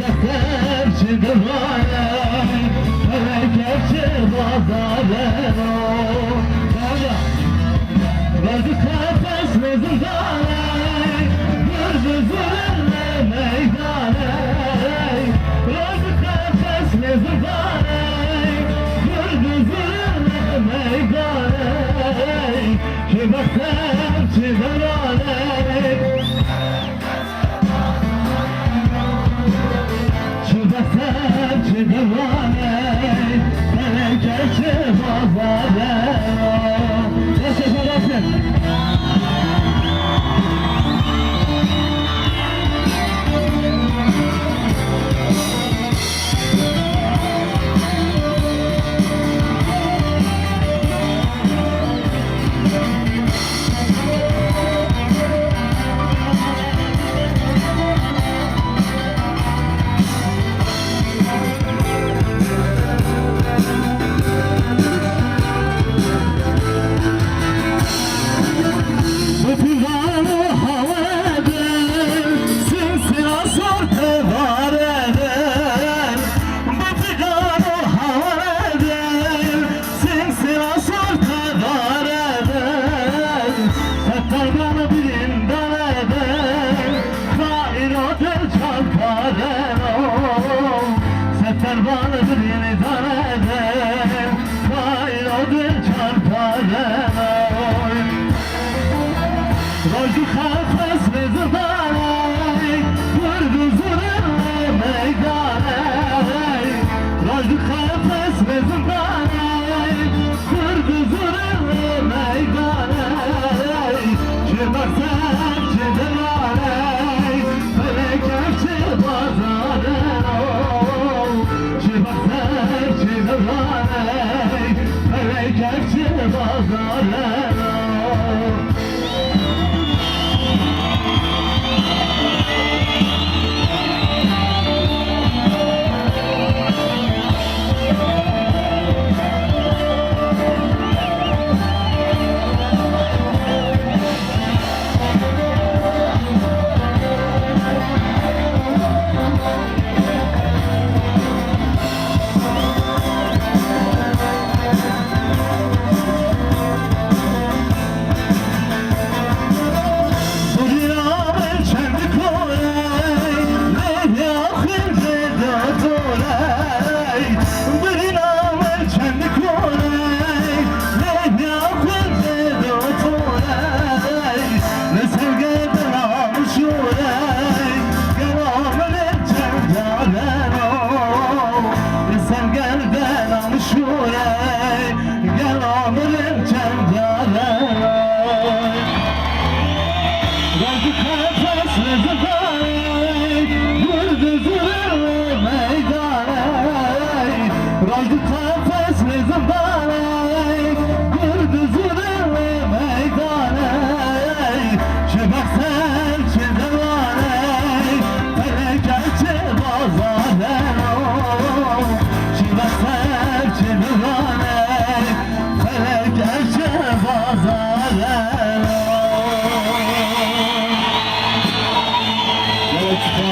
Çıraklar çıdırmaya Felekerçi bazarlar Gözü kafes vezindane Gözü zulümle meydane Gözü kafes vezindane Gözü zulümle meydane Çıraklar çıdırmaya Çıraklar çıdırmaya Felekerçi bazarlar Bana bir yeni taneden Hayır odun çarparen Rojdu kafes ve zırdanay Vurdu zırhlı meydanay Rojdu kafes ve zırdanay Vurdu zırhlı meydanay Çırak sen çıdıranay Felekerçi bazarın Felekerçi bazarlar Rajdu kafes ve zırdanay Vurdu zırhlı meydanay Çırak sen çıdıranay Felekerçi bazarlar Çırak sen çıdıranay Felekerçi bazarlar